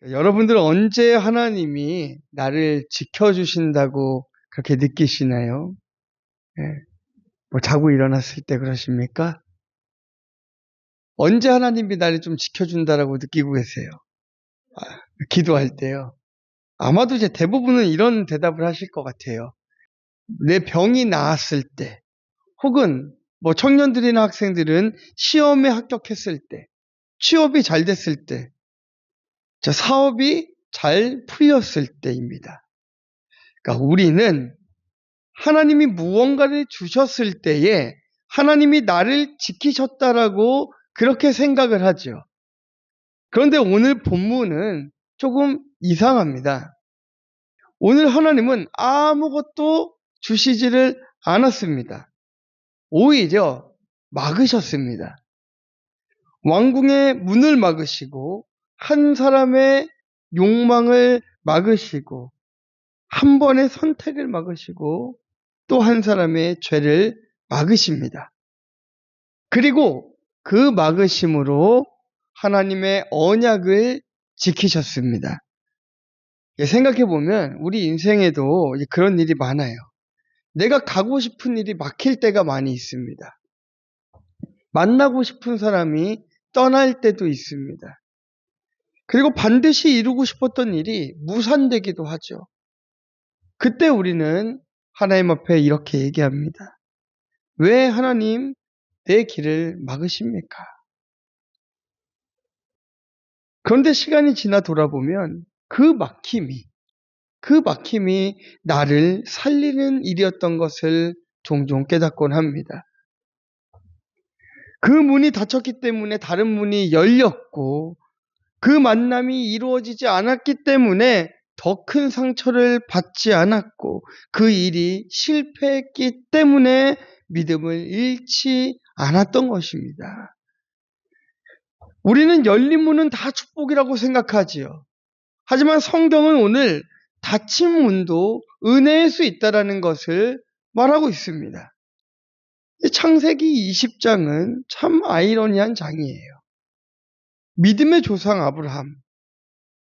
여러분들은 언제 하나님이 나를 지켜주신다고 그렇게 느끼시나요? 예, 뭐 자고 일어났을 때 그러십니까? 언제 하나님이 나를 좀 지켜준다라고 느끼고 계세요? 아, 기도할 때요. 아마도 이제 대부분은 이런 대답을 하실 것 같아요. 내 병이 나았을 때, 혹은 뭐 청년들이나 학생들은 시험에 합격했을 때, 취업이 잘 됐을 때, 사업이 잘 풀렸을 때입니다. 그러니까 우리는 하나님이 무언가를 주셨을 때에 하나님이 나를 지키셨다라고 그렇게 생각을 하죠. 그런데 오늘 본문은 조금 이상합니다. 오늘 하나님은 아무것도 주시지를 않았습니다. 오히려 막으셨습니다. 왕궁의 문을 막으시고 한 사람의 욕망을 막으시고 한 번의 선택을 막으시고 또 한 사람의 죄를 막으십니다. 그리고 그 막으심으로 하나님의 언약을 지키셨습니다. 생각해 보면 우리 인생에도 그런 일이 많아요. 내가 가고 싶은 일이 막힐 때가 많이 있습니다. 만나고 싶은 사람이 떠날 때도 있습니다. 그리고 반드시 이루고 싶었던 일이 무산되기도 하죠. 그때 우리는 하나님 앞에 이렇게 얘기합니다. 왜 하나님 내 길을 막으십니까? 그런데 시간이 지나 돌아보면 그 막힘이 나를 살리는 일이었던 것을 종종 깨닫곤 합니다. 그 문이 닫혔기 때문에 다른 문이 열렸고 그 만남이 이루어지지 않았기 때문에 더 큰 상처를 받지 않았고 그 일이 실패했기 때문에 믿음을 잃지 않았던 것입니다. 우리는 열린 문은 다 축복이라고 생각하지요. 하지만 성경은 오늘 닫힌 문도 은혜일 수 있다는 것을 말하고 있습니다. 창세기 20장은 참 아이러니한 장이에요. 믿음의 조상 아브라함,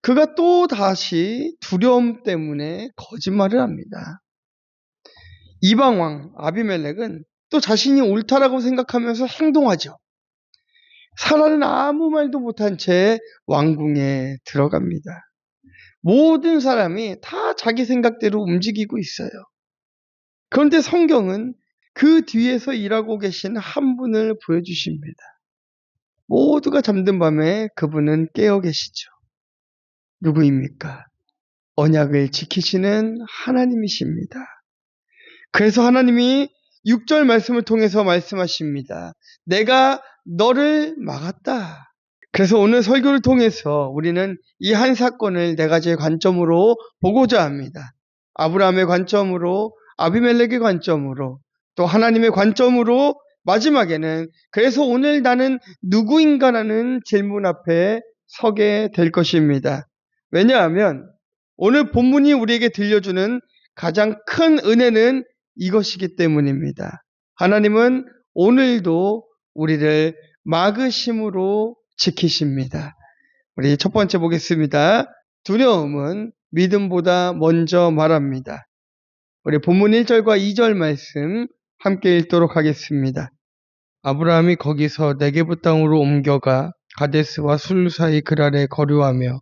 그가 또 다시 두려움 때문에 거짓말을 합니다. 이방왕 아비멜렉은 또 자신이 옳다라고 생각하면서 행동하죠. 사라는 아무 말도 못한 채 왕궁에 들어갑니다. 모든 사람이 다 자기 생각대로 움직이고 있어요. 그런데 성경은 그 뒤에서 일하고 계신 한 분을 보여주십니다. 모두가 잠든 밤에 그분은 깨어 계시죠. 누구입니까? 언약을 지키시는 하나님이십니다. 그래서 하나님이 6절 말씀을 통해서 말씀하십니다. 내가 너를 막았다. 그래서 오늘 설교를 통해서 우리는 이 한 사건을 네 가지의 관점으로 보고자 합니다. 아브라함의 관점으로, 아비멜렉의 관점으로, 또 하나님의 관점으로, 마지막에는 그래서 오늘 나는 누구인가라는 질문 앞에 서게 될 것입니다. 왜냐하면 오늘 본문이 우리에게 들려주는 가장 큰 은혜는 이것이기 때문입니다. 하나님은 오늘도 우리를 막으심으로 지키십니다. 우리 첫 번째 보겠습니다. 두려움은 믿음보다 먼저 말합니다. 우리 본문 1절과 2절 말씀 함께 읽도록 하겠습니다. 아브라함이 거기서 네게부 땅으로 옮겨가 가데스와 술 사이 그랄에 거류하며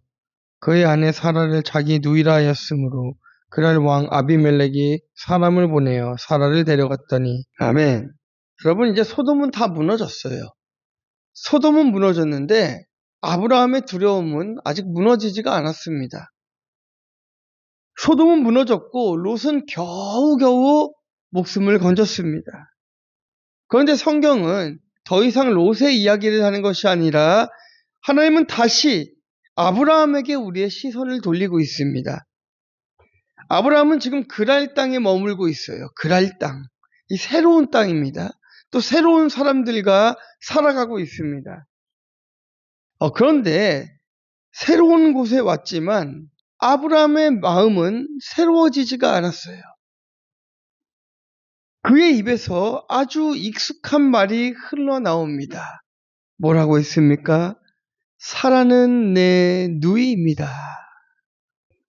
그의 아내 사라를 자기 누이라 하였으므로 그랄 왕 아비멜렉이 사람을 보내어 사라를 데려갔더니 아멘. 여러분 이제 소돔은 다 무너졌어요. 소돔은 무너졌는데 아브라함의 두려움은 아직 무너지지가 않았습니다. 소돔은 무너졌고 롯은 겨우겨우 목숨을 건졌습니다. 그런데 성경은 더 이상 롯의 이야기를 하는 것이 아니라 하나님은 다시 아브라함에게 우리의 시선을 돌리고 있습니다. 아브라함은 지금 그랄 땅에 머물고 있어요. 그랄 땅. 이 새로운 땅입니다. 또 새로운 사람들과 살아가고 있습니다. 그런데 새로운 곳에 왔지만 아브라함의 마음은 새로워지지가 않았어요. 그의 입에서 아주 익숙한 말이 흘러나옵니다. 뭐라고 했습니까? 사라는 내 누이입니다.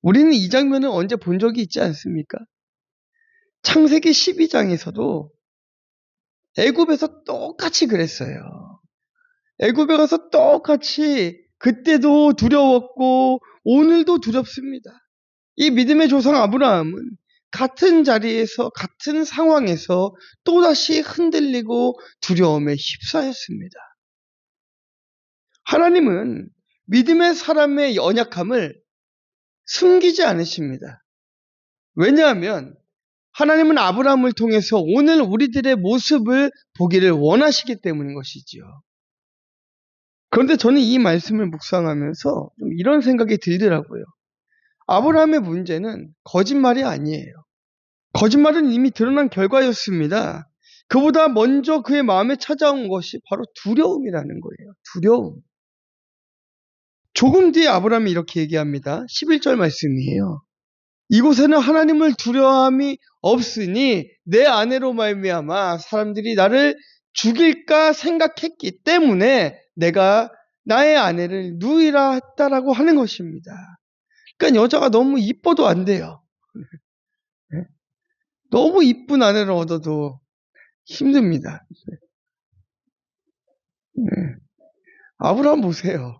우리는 이 장면을 언제 본 적이 있지 않습니까? 창세기 12장에서도 애굽에서 똑같이 그랬어요. 애굽에 가서 똑같이 그때도 두려웠고 오늘도 두렵습니다. 이 믿음의 조상 아브라함은 같은 자리에서 같은 상황에서 또다시 흔들리고 두려움에 휩싸였습니다. 하나님은 믿음의 사람의 연약함을 숨기지 않으십니다. 왜냐하면 하나님은 아브라함을 통해서 오늘 우리들의 모습을 보기를 원하시기 때문인 것이지요. 그런데 저는 이 말씀을 묵상하면서 좀 이런 생각이 들더라고요. 아브라함의 문제는 거짓말이 아니에요. 거짓말은 이미 드러난 결과였습니다. 그보다 먼저 그의 마음에 찾아온 것이 바로 두려움이라는 거예요. 두려움. 조금 뒤에 아브라함이 이렇게 얘기합니다. 11절 말씀이에요. 이곳에는 하나님을 두려움이 없으니 내 아내로 말미암아 사람들이 나를 죽일까 생각했기 때문에 내가 나의 아내를 누이라 했다라고 하는 것입니다. 그러니까 여자가 너무 이뻐도 안 돼요. 너무 이쁜 아내를 얻어도 힘듭니다. 아브라함 보세요.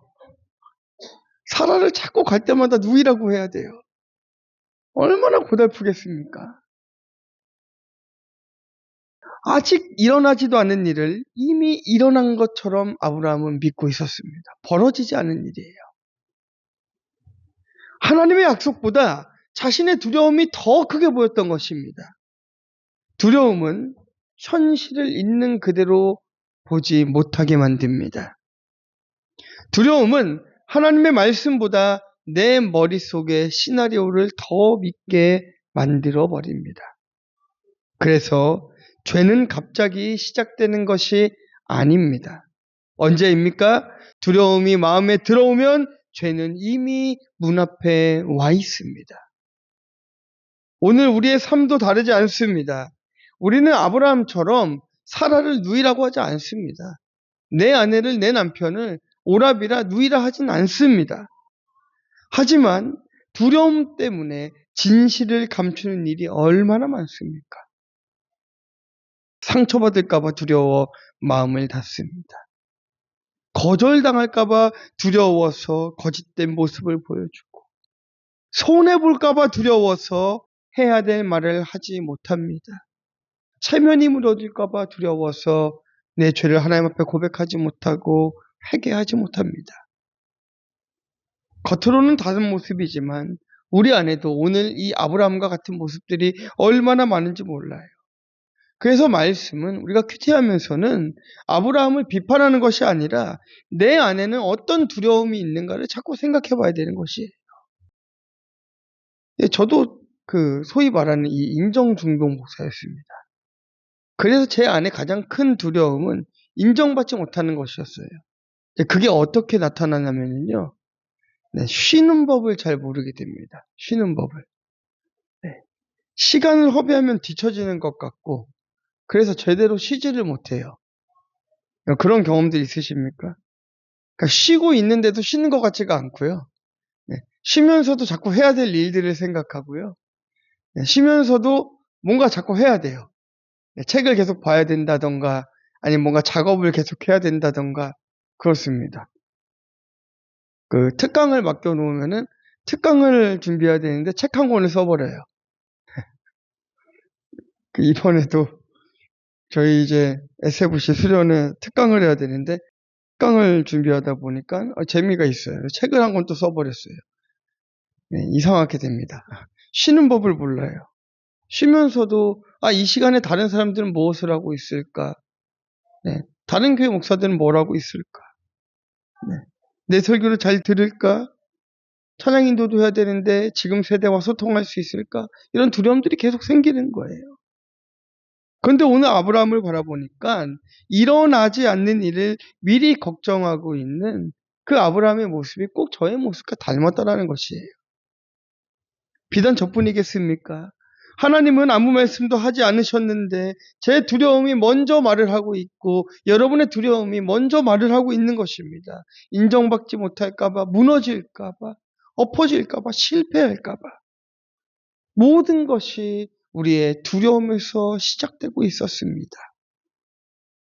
사라를 찾고 갈 때마다 누이라고 해야 돼요. 얼마나 고달프겠습니까? 아직 일어나지도 않은 일을 이미 일어난 것처럼 아브라함은 믿고 있었습니다. 벌어지지 않은 일이에요. 하나님의 약속보다 자신의 두려움이 더 크게 보였던 것입니다. 두려움은 현실을 있는 그대로 보지 못하게 만듭니다. 두려움은 하나님의 말씀보다 내 머릿속의 시나리오를 더 믿게 만들어 버립니다. 그래서 죄는 갑자기 시작되는 것이 아닙니다. 언제입니까? 두려움이 마음에 들어오면 죄는 이미 문 앞에 와 있습니다. 오늘 우리의 삶도 다르지 않습니다. 우리는 아브라함처럼 사라를 누이라고 하지 않습니다. 내 아내를, 내 남편을 오라비라 누이라 하진 않습니다. 하지만 두려움 때문에 진실을 감추는 일이 얼마나 많습니까? 상처받을까봐 두려워 마음을 닫습니다. 거절당할까봐 두려워서 거짓된 모습을 보여주고, 손해볼까봐 두려워서 해야 될 말을 하지 못합니다. 체면이 무너질까봐 두려워서 내 죄를 하나님 앞에 고백하지 못하고 회개하지 못합니다. 겉으로는 다른 모습이지만 우리 안에도 오늘 이 아브라함과 같은 모습들이 얼마나 많은지 몰라요. 그래서 말씀은 우리가 큐티하면서는 아브라함을 비판하는 것이 아니라 내 안에는 어떤 두려움이 있는가를 자꾸 생각해 봐야 되는 것이에요. 저도 소위 말하는 이 인정중독 목사였습니다. 그래서 제 안에 가장 큰 두려움은 인정받지 못하는 것이었어요. 그게 어떻게 나타나냐면요. 쉬는 법을 잘 모르게 됩니다. 쉬는 법을. 시간을 허비하면 뒤처지는 것 같고, 그래서 제대로 쉬지를 못해요. 그런 경험들 있으십니까? 그러니까 쉬고 있는데도 쉬는 것 같지가 않고요. 쉬면서도 자꾸 해야 될 일들을 생각하고요. 쉬면서도 뭔가 자꾸 해야 돼요. 책을 계속 봐야 된다던가, 아니면 뭔가 작업을 계속 해야 된다던가, 그렇습니다. 특강을 맡겨놓으면은 특강을 준비해야 되는데 책 한 권을 써버려요. 이번에도 저희 이제 SFC 수련회 특강을 해야 되는데 특강을 준비하다 보니까 재미가 있어요. 책을 한 권 또 써버렸어요. 이상하게 됩니다. 쉬는 법을 몰라요. 쉬면서도 이 시간에 다른 사람들은 무엇을 하고 있을까? 다른 교회 목사들은 뭘 하고 있을까? 내 설교를 잘 들을까? 찬양 인도도 해야 되는데 지금 세대와 소통할 수 있을까? 이런 두려움들이 계속 생기는 거예요. 그런데 오늘 아브라함을 바라보니까 일어나지 않는 일을 미리 걱정하고 있는 그 아브라함의 모습이 꼭 저의 모습과 닮았다라는 것이에요. 비단 저뿐이겠습니까? 하나님은 아무 말씀도 하지 않으셨는데 제 두려움이 먼저 말을 하고 있고 여러분의 두려움이 먼저 말을 하고 있는 것입니다. 인정받지 못할까봐, 무너질까봐, 엎어질까봐, 실패할까봐. 모든 것이 우리의 두려움에서 시작되고 있었습니다.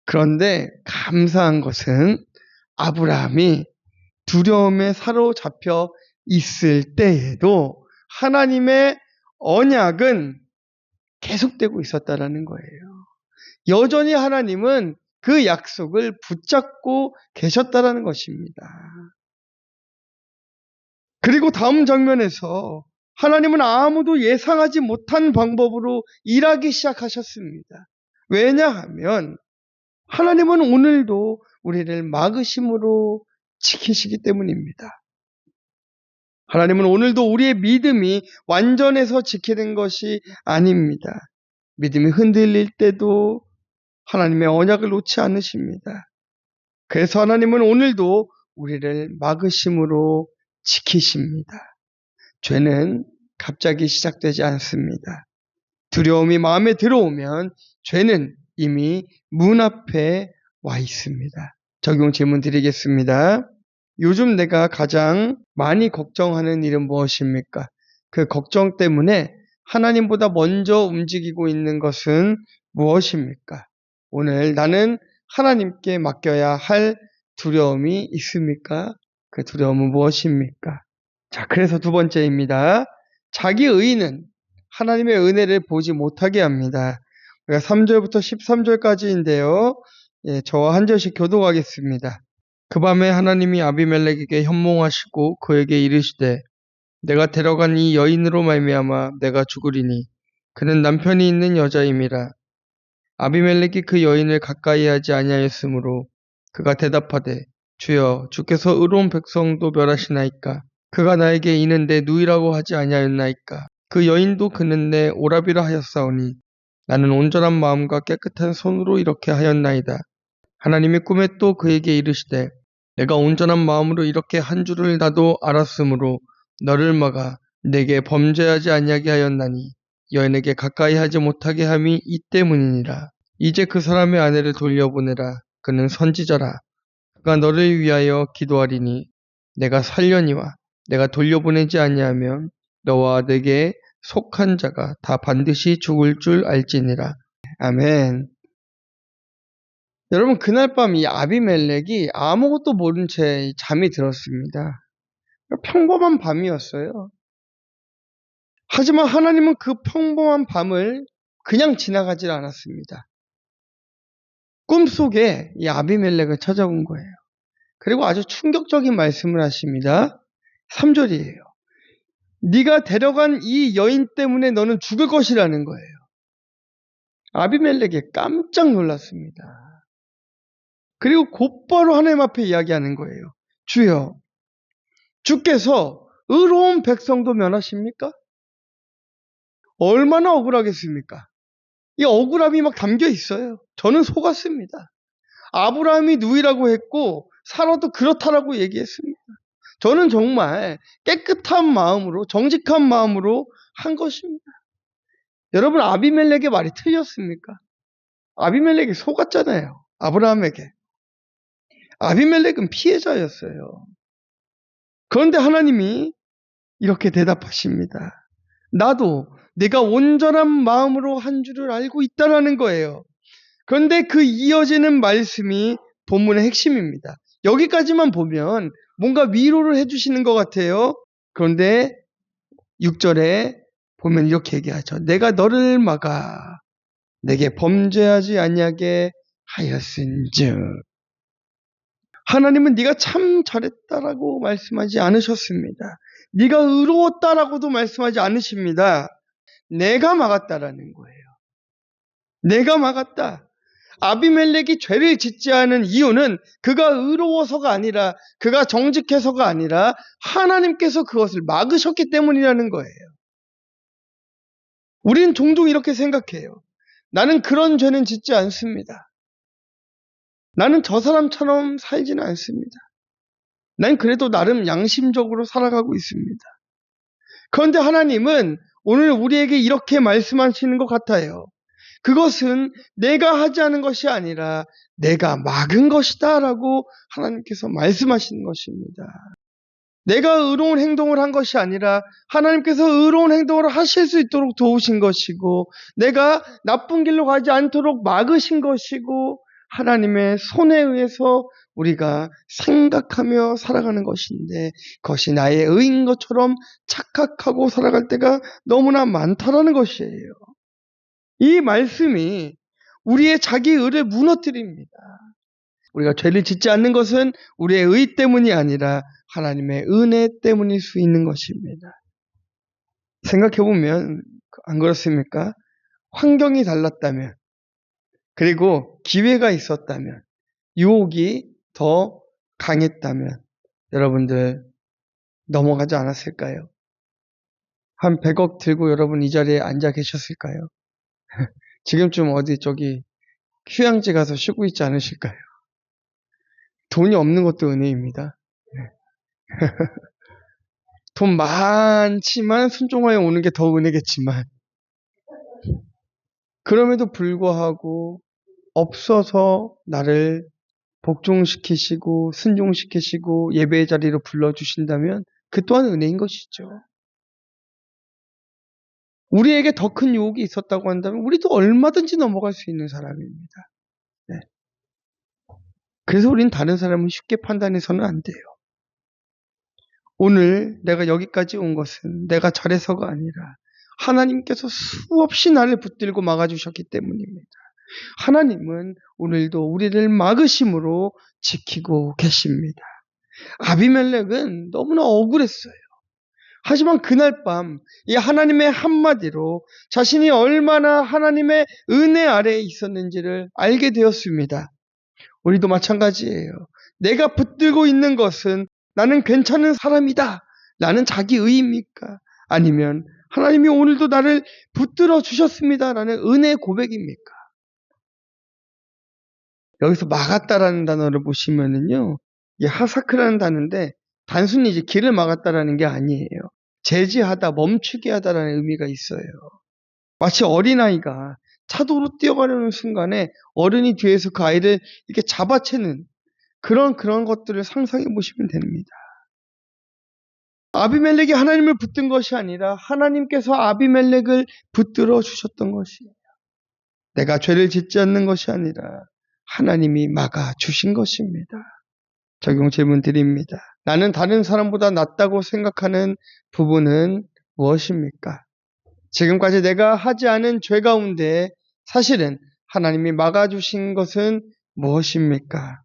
그런데 감사한 것은 아브라함이 두려움에 사로잡혀 있을 때에도 하나님의 언약은 계속되고 있었다라는 거예요. 여전히 하나님은 그 약속을 붙잡고 계셨다라는 것입니다. 그리고 다음 장면에서 하나님은 아무도 예상하지 못한 방법으로 일하기 시작하셨습니다. 왜냐하면 하나님은 오늘도 우리를 막으심으로 지키시기 때문입니다. 하나님은 오늘도 우리의 믿음이 완전해서 지키는 것이 아닙니다. 믿음이 흔들릴 때도 하나님의 언약을 놓지 않으십니다. 그래서 하나님은 오늘도 우리를 막으심으로 지키십니다. 죄는 갑자기 시작되지 않습니다. 두려움이 마음에 들어오면 죄는 이미 문 앞에 와 있습니다. 적용 질문 드리겠습니다. 요즘 내가 가장 많이 걱정하는 일은 무엇입니까? 그 걱정 때문에 하나님보다 먼저 움직이고 있는 것은 무엇입니까? 오늘 나는 하나님께 맡겨야 할 두려움이 있습니까? 그 두려움은 무엇입니까? 자, 그래서 두 번째입니다. 자기 의는 하나님의 은혜를 보지 못하게 합니다. 우리가 3절부터 13절까지인데요. 저와 한 절씩 교독하겠습니다. 그 밤에 하나님이 아비멜렉에게 현몽하시고 그에게 이르시되 내가 데려간 이 여인으로 말미암아 내가 죽으리니 그는 남편이 있는 여자임이라. 아비멜렉이 그 여인을 가까이 하지 아니하였으므로 그가 대답하되 주여 주께서 의로운 백성도 멸하시나이까. 그가 나에게 이는 내 누이라고 하지 아니하였나이까. 그 여인도 그는 내 오라비라 하였사오니 나는 온전한 마음과 깨끗한 손으로 이렇게 하였나이다. 하나님이 꿈에 또 그에게 이르시되 내가 온전한 마음으로 이렇게 한 줄을 나도 알았으므로 너를 막아 내게 범죄하지 아니하게 하였나니 여인에게 가까이 하지 못하게 함이 이 때문이니라. 이제 그 사람의 아내를 돌려보내라. 그는 선지자라. 그가 너를 위하여 기도하리니 내가 살려니와 내가 돌려보내지 아니하면 너와 내게 속한 자가 다 반드시 죽을 줄 알지니라. 아멘. 여러분, 그날 밤 이 아비멜렉이 아무것도 모른 채 잠이 들었습니다. 평범한 밤이었어요. 하지만 하나님은 그 평범한 밤을 그냥 지나가질 않았습니다. 꿈속에 이 아비멜렉을 찾아온 거예요. 그리고 아주 충격적인 말씀을 하십니다. 3절이에요. 네가 데려간 이 여인 때문에 너는 죽을 것이라는 거예요. 아비멜렉이 깜짝 놀랐습니다. 그리고 곧바로 하나님 앞에 이야기하는 거예요. 주여, 주께서 의로운 백성도 면하십니까? 얼마나 억울하겠습니까? 이 억울함이 막 담겨 있어요. 저는 속았습니다. 아브라함이 누이라고 했고 사라도 그렇다라고 얘기했습니다. 저는 정말 깨끗한 마음으로, 정직한 마음으로 한 것입니다. 여러분, 아비멜렉의 말이 틀렸습니까? 아비멜렉이 속았잖아요. 아브라함에게. 아비멜렉은 피해자였어요. 그런데 하나님이 이렇게 대답하십니다. 나도 내가 온전한 마음으로 한 줄을 알고 있다라는 거예요. 그런데 그 이어지는 말씀이 본문의 핵심입니다. 여기까지만 보면 뭔가 위로를 해주시는 것 같아요. 그런데 6절에 보면 이렇게 얘기하죠. 내가 너를 막아 내게 범죄하지 아니하게 하였은즉. 하나님은 네가 참 잘했다라고 말씀하지 않으셨습니다. 네가 의로웠다라고도 말씀하지 않으십니다. 내가 막았다라는 거예요. 내가 막았다. 아비멜렉이 죄를 짓지 않은 이유는 그가 의로워서가 아니라, 그가 정직해서가 아니라 하나님께서 그것을 막으셨기 때문이라는 거예요. 우리는 종종 이렇게 생각해요. 나는 그런 죄는 짓지 않습니다. 나는 저 사람처럼 살지는 않습니다. 난 그래도 나름 양심적으로 살아가고 있습니다. 그런데 하나님은 오늘 우리에게 이렇게 말씀하시는 것 같아요. 그것은 내가 하지 않은 것이 아니라 내가 막은 것이다 라고 하나님께서 말씀하시는 것입니다. 내가 의로운 행동을 한 것이 아니라 하나님께서 의로운 행동을 하실 수 있도록 도우신 것이고, 내가 나쁜 길로 가지 않도록 막으신 것이고, 하나님의 손에 의해서 우리가 생각하며 살아가는 것인데, 그것이 나의 의인 것처럼 착각하고 살아갈 때가 너무나 많다라는 것이에요. 이 말씀이 우리의 자기 의를 무너뜨립니다. 우리가 죄를 짓지 않는 것은 우리의 의 때문이 아니라 하나님의 은혜 때문일 수 있는 것입니다. 생각해보면 안 그렇습니까? 환경이 달랐다면, 그리고 기회가 있었다면, 유혹이 더 강했다면 여러분들 넘어가지 않았을까요? 한 100억 들고 여러분 이 자리에 앉아 계셨을까요? 지금쯤 어디 저기 휴양지 가서 쉬고 있지 않으실까요? 돈이 없는 것도 은혜입니다. 돈 많지만 순종하여 오는 게 더 은혜겠지만, 그럼에도 불구하고 없어서 나를 복종시키시고 순종시키시고 예배의 자리로 불러주신다면 그 또한 은혜인 것이죠. 우리에게 더 큰 유혹이 있었다고 한다면 우리도 얼마든지 넘어갈 수 있는 사람입니다. 네. 그래서 우리는 다른 사람을 쉽게 판단해서는 안 돼요. 오늘 내가 여기까지 온 것은 내가 잘해서가 아니라 하나님께서 수없이 나를 붙들고 막아주셨기 때문입니다. 하나님은 오늘도 우리를 막으심으로 지키고 계십니다. 아비멜렉은 너무나 억울했어요. 하지만 그날 밤 이 하나님의 한마디로 자신이 얼마나 하나님의 은혜 아래에 있었는지를 알게 되었습니다. 우리도 마찬가지예요. 내가 붙들고 있는 것은 나는 괜찮은 사람이다 라는 자기 의입니까? 아니면 하나님이 오늘도 나를 붙들어 주셨습니다 라는 은혜의 고백입니까? 여기서 막았다라는 단어를 보시면은요, 이 하사크라는 단어인데 단순히 이제 길을 막았다라는 게 아니에요. 제지하다, 멈추게 하다라는 의미가 있어요. 마치 어린아이가 차도로 뛰어가려는 순간에 어른이 뒤에서 그 아이를 이렇게 잡아채는 그런 것들을 상상해 보시면 됩니다. 아비멜렉이 하나님을 붙든 것이 아니라 하나님께서 아비멜렉을 붙들어 주셨던 것이에요. 내가 죄를 짓지 않는 것이 아니라 하나님이 막아 주신 것입니다. 적용 질문 드립니다. 나는 다른 사람보다 낫다고 생각하는 부분은 무엇입니까? 지금까지 내가 하지 않은 죄 가운데 사실은 하나님이 막아주신 것은 무엇입니까?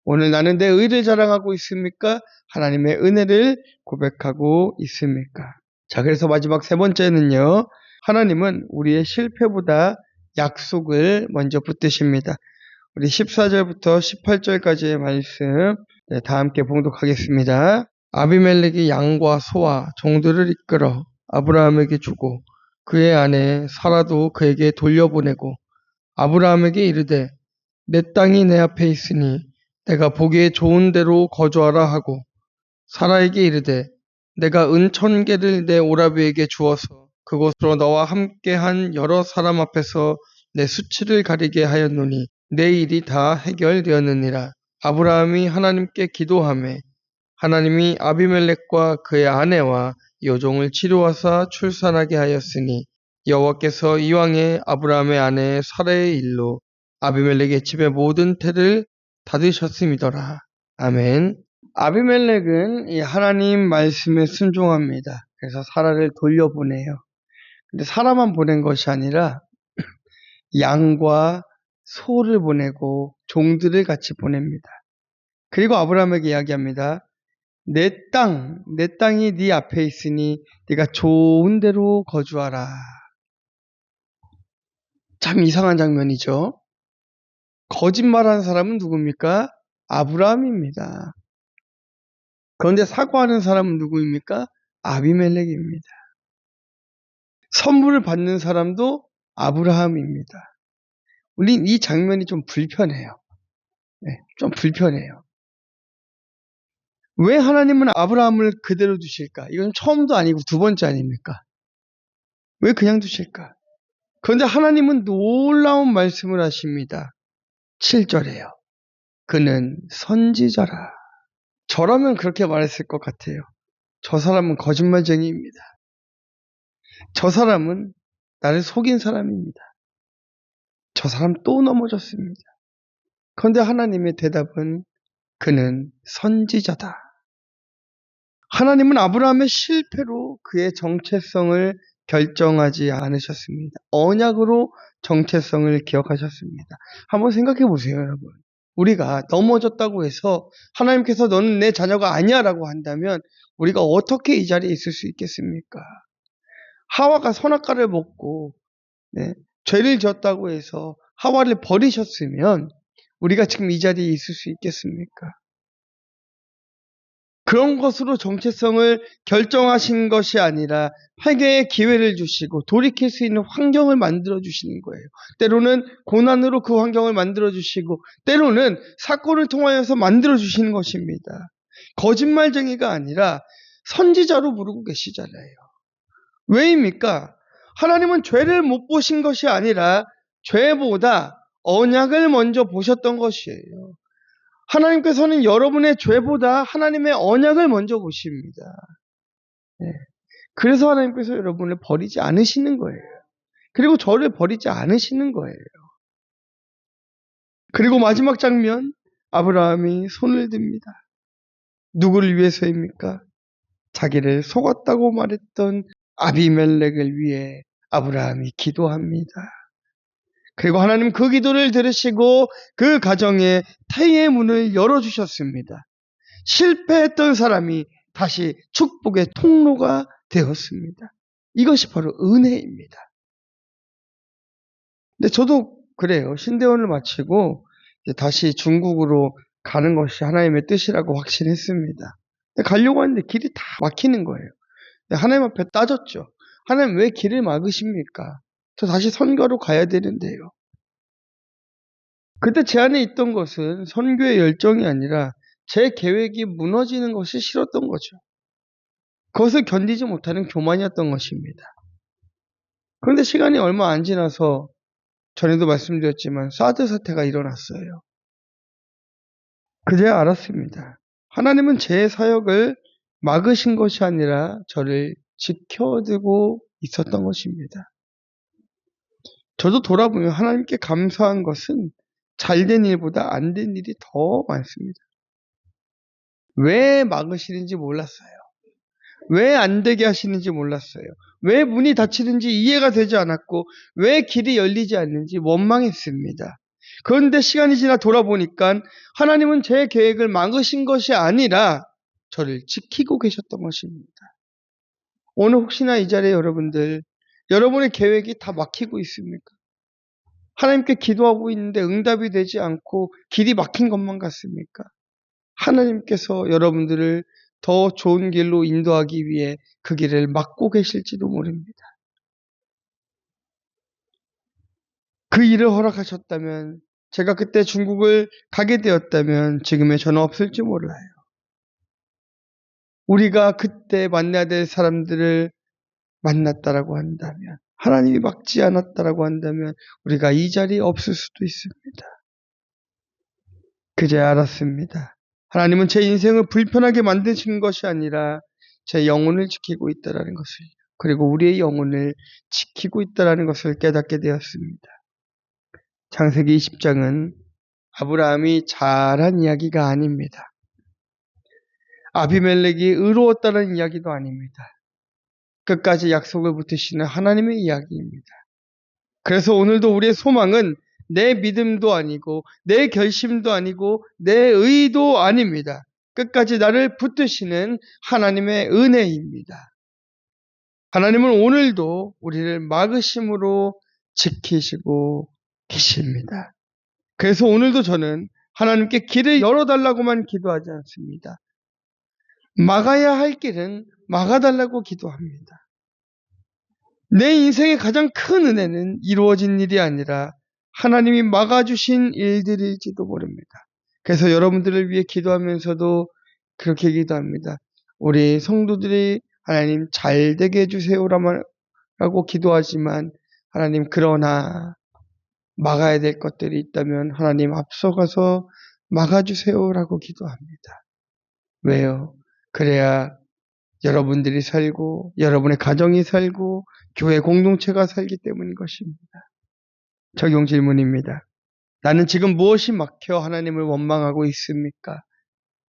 오늘 나는 내 의를 자랑하고 있습니까? 하나님의 은혜를 고백하고 있습니까? 자, 그래서 마지막 세 번째는요. 하나님은 우리의 실패보다 약속을 먼저 붙드십니다. 우리 14절부터 18절까지의 말씀 다 함께 봉독하겠습니다. 아비멜렉이 양과 소와 종들을 이끌어 아브라함에게 주고 그의 아내 사라도 그에게 돌려보내고 아브라함에게 이르되 내 땅이 내 앞에 있으니 내가 보기에 좋은 데로 거주하라 하고 사라에게 이르되 내가 은 1000개를 내 오라비에게 주어서 그곳으로 너와 함께한 여러 사람 앞에서 내 수치를 가리게 하였노니 내 일이 다 해결되었느니라. 아브라함이 하나님께 기도하매 하나님이 아비멜렉과 그의 아내와 여종을 치료하사 출산하게 하였으니 여호와께서 이왕에 아브라함의 아내 사라의 일로 아비멜렉의 집의 모든 태를 닫으셨음이더라. 아멘. 아비멜렉은 이 하나님 말씀에 순종합니다. 그래서 사라를 돌려보내요. 근데 사라만 보낸 것이 아니라 양과 소를 보내고 종들을 같이 보냅니다. 그리고 아브라함에게 이야기합니다. 내 땅이 네 앞에 있으니 네가 좋은 데로 거주하라. 참 이상한 장면이죠. 거짓말하는 사람은 누굽니까? 아브라함입니다. 그런데 사과하는 사람은 누구입니까? 아비멜렉입니다. 선물을 받는 사람도 아브라함입니다. 우린 이 장면이 좀 불편해요. 네, 좀 불편해요. 왜 하나님은 아브라함을 그대로 두실까? 이건 처음도 아니고 두 번째 아닙니까? 왜 그냥 두실까? 그런데 하나님은 놀라운 말씀을 하십니다. 7절에요. 그는 선지자라. 저라면 그렇게 말했을 것 같아요. 저 사람은 거짓말쟁이입니다. 저 사람은 나를 속인 사람입니다. 저 사람 또 넘어졌습니다. 그런데 하나님의 대답은 그는 선지자다. 하나님은 아브라함의 실패로 그의 정체성을 결정하지 않으셨습니다. 언약으로 정체성을 기억하셨습니다. 한번 생각해 보세요, 여러분. 우리가 넘어졌다고 해서 하나님께서 너는 내 자녀가 아니야 라고 한다면 우리가 어떻게 이 자리에 있을 수 있겠습니까? 하와가 선악과를 먹고 죄를 지었다고 해서 하와를 버리셨으면 우리가 지금 이 자리에 있을 수 있겠습니까? 그런 것으로 정체성을 결정하신 것이 아니라 회개의 기회를 주시고 돌이킬 수 있는 환경을 만들어 주시는 거예요. 때로는 고난으로 그 환경을 만들어 주시고 때로는 사건을 통하여서 만들어 주시는 것입니다. 거짓말쟁이가 아니라 선지자로 부르고 계시잖아요. 왜입니까? 하나님은 죄를 못 보신 것이 아니라 죄보다 언약을 먼저 보셨던 것이에요. 하나님께서는 여러분의 죄보다 하나님의 언약을 먼저 보십니다. 그래서 하나님께서 여러분을 버리지 않으시는 거예요. 그리고 저를 버리지 않으시는 거예요. 그리고 마지막 장면, 아브라함이 손을 듭니다. 누구를 위해서입니까? 자기를 속았다고 말했던 아비멜렉을 위해 아브라함이 기도합니다. 그리고 하나님 그 기도를 들으시고 그 가정에 태의 문을 열어주셨습니다. 실패했던 사람이 다시 축복의 통로가 되었습니다. 이것이 바로 은혜입니다. 근데 저도 그래요. 신대원을 마치고 다시 중국으로 가는 것이 하나님의 뜻이라고 확신했습니다. 근데 가려고 하는데 길이 다 막히는 거예요. 하나님 앞에 따졌죠. 하나님 왜 길을 막으십니까? 저 다시 선교로 가야 되는데요. 그때 제 안에 있던 것은 선교의 열정이 아니라 제 계획이 무너지는 것이 싫었던 거죠. 그것을 견디지 못하는 교만이었던 것입니다. 그런데 시간이 얼마 안 지나서 전에도 말씀드렸지만 사드 사태가 일어났어요. 그제야 알았습니다. 하나님은 제 사역을 막으신 것이 아니라 저를 지켜두고 있었던 것입니다. 저도 돌아보면 하나님께 감사한 것은 잘된 일보다 안 된 일이 더 많습니다. 왜 막으시는지 몰랐어요. 왜 안 되게 하시는지 몰랐어요. 왜 문이 닫히는지 이해가 되지 않았고 왜 길이 열리지 않는지 원망했습니다. 그런데 시간이 지나 돌아보니까 하나님은 제 계획을 막으신 것이 아니라 저를 지키고 계셨던 것입니다. 오늘 혹시나 이 자리에 여러분의 계획이 다 막히고 있습니까? 하나님께 기도하고 있는데 응답이 되지 않고 길이 막힌 것만 같습니까? 하나님께서 여러분들을 더 좋은 길로 인도하기 위해 그 길을 막고 계실지도 모릅니다. 그 일을 허락하셨다면, 제가 그때 중국을 가게 되었다면 지금의 저는 없을지 몰라요. 우리가 그때 만나야 될 사람들을 만났다라고 한다면, 하나님이 막지 않았다라고 한다면 우리가 이 자리에 없을 수도 있습니다. 그제야 알았습니다. 하나님은 제 인생을 불편하게 만드신 것이 아니라 제 영혼을 지키고 있다라는 것을, 그리고 우리의 영혼을 지키고 있다라는 것을 깨닫게 되었습니다. 창세기 20장은 아브라함이 잘한 이야기가 아닙니다. 아비멜렉이 의로웠다는 이야기도 아닙니다. 끝까지 약속을 붙드시는 하나님의 이야기입니다. 그래서 오늘도 우리의 소망은 내 믿음도 아니고 내 결심도 아니고 내 의도 아닙니다. 끝까지 나를 붙드시는 하나님의 은혜입니다. 하나님은 오늘도 우리를 막으심으로 지키시고 계십니다. 그래서 오늘도 저는 하나님께 길을 열어달라고만 기도하지 않습니다. 막아야 할 길은 막아달라고 기도합니다. 내 인생의 가장 큰 은혜는 이루어진 일이 아니라 하나님이 막아주신 일들일지도 모릅니다. 그래서 여러분들을 위해 기도하면서도 그렇게 기도합니다. 우리 성도들이 하나님 잘 되게 해주세요라만 라고 기도하지만 하나님, 그러나 막아야 될 것들이 있다면 하나님 앞서가서 막아주세요 라고 기도합니다. 왜요? 그래야 여러분들이 살고 여러분의 가정이 살고 교회 공동체가 살기 때문인 것입니다. 적용 질문입니다. 나는 지금 무엇이 막혀 하나님을 원망하고 있습니까?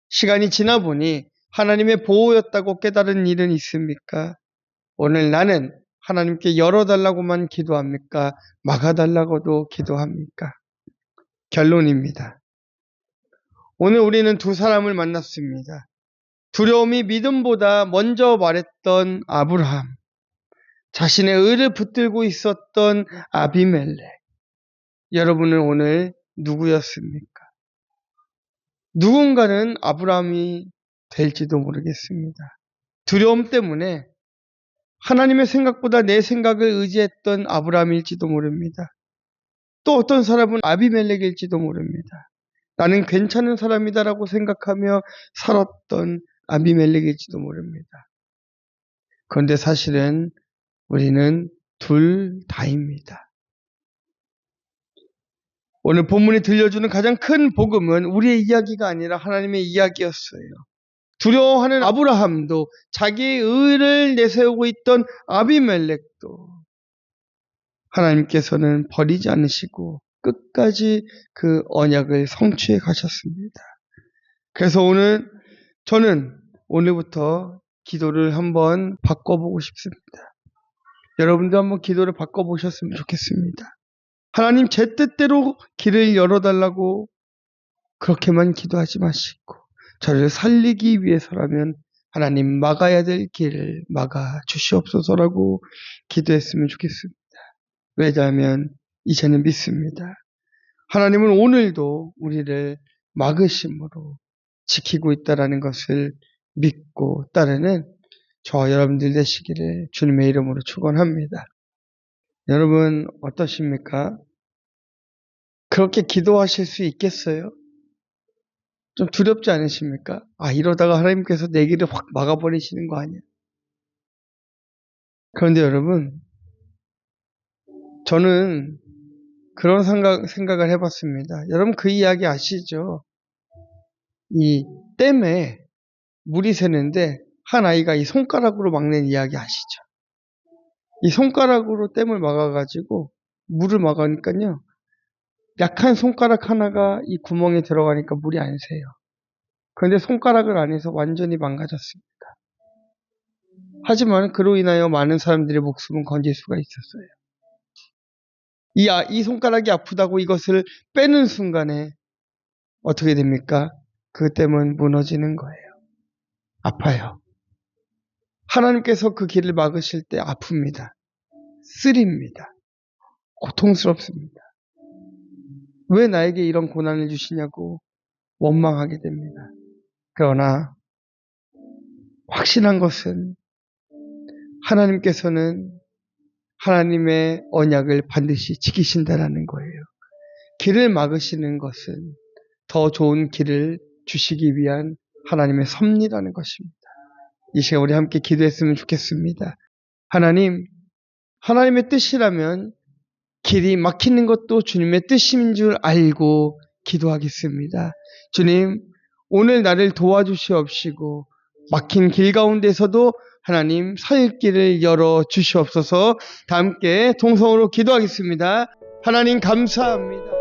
시간이 지나 보니 하나님의 보호였다고 깨달은 일은 있습니까? 오늘 나는 하나님께 열어달라고만 기도합니까? 막아달라고도 기도합니까? 결론입니다. 오늘 우리는 두 사람을 만났습니다. 두려움이 믿음보다 먼저 말했던 아브라함, 자신의 의를 붙들고 있었던 아비멜렉. 여러분은 오늘 누구였습니까? 누군가는 아브라함이 될지도 모르겠습니다. 두려움 때문에 하나님의 생각보다 내 생각을 의지했던 아브라함일지도 모릅니다. 또 어떤 사람은 아비멜렉일지도 모릅니다. 나는 괜찮은 사람이다라고 생각하며 살았던 아비멜렉일지도 모릅니다. 그런데 사실은 우리는 둘 다입니다. 오늘 본문이 들려주는 가장 큰 복음은 우리의 이야기가 아니라 하나님의 이야기였어요. 두려워하는 아브라함도, 자기의 의를 내세우고 있던 아비멜렉도 하나님께서는 버리지 않으시고 끝까지 그 언약을 성취해 가셨습니다. 그래서 저는 오늘부터 기도를 한번 바꿔보고 싶습니다. 여러분도 한번 기도를 바꿔보셨으면 좋겠습니다. 하나님, 제 뜻대로 길을 열어달라고 그렇게만 기도하지 마시고 저를 살리기 위해서라면 하나님, 막아야 될 길을 막아 주시옵소서라고 기도했으면 좋겠습니다. 왜냐하면 이제는 믿습니다. 하나님은 오늘도 우리를 막으심으로 지키고 있다는 것을 믿고 따르는 저와 여러분들 되시기를 주님의 이름으로 축원합니다. 여러분 어떠십니까? 그렇게 기도하실 수 있겠어요? 좀 두렵지 않으십니까? 이러다가 하나님께서 내 길을 확 막아버리시는 거 아니야? 그런데 여러분, 저는 그런 생각을 해봤습니다. 여러분 그 이야기 아시죠? 이 댐에 물이 새는데 한 아이가 이 손가락으로 막는 이야기 아시죠? 이 손가락으로 댐을 막아가지고 물을 막으니까요, 약한 손가락 하나가 이 구멍에 들어가니까 물이 안 새요. 그런데 손가락을 안 해서 완전히 망가졌습니다. 하지만 그로 인하여 많은 사람들의 목숨은 건질 수가 있었어요. 이 손가락이 아프다고 이것을 빼는 순간에 어떻게 됩니까? 그 댐은 무너지는 거예요. 아파요. 하나님께서 그 길을 막으실 때 아픕니다. 쓰립니다. 고통스럽습니다. 왜 나에게 이런 고난을 주시냐고 원망하게 됩니다. 그러나 확신한 것은 하나님께서는 하나님의 언약을 반드시 지키신다라는 거예요. 길을 막으시는 것은 더 좋은 길을 주시기 위한 하나님의 섭리라는 것입니다. 이 시간 우리 함께 기도했으면 좋겠습니다. 하나님의 뜻이라면 길이 막히는 것도 주님의 뜻인 줄 알고 기도하겠습니다. 주님, 오늘 나를 도와주시옵시고 막힌 길 가운데서도 하나님 살 길을 열어 주시옵소서. 다 함께 통성으로 기도하겠습니다. 하나님 감사합니다.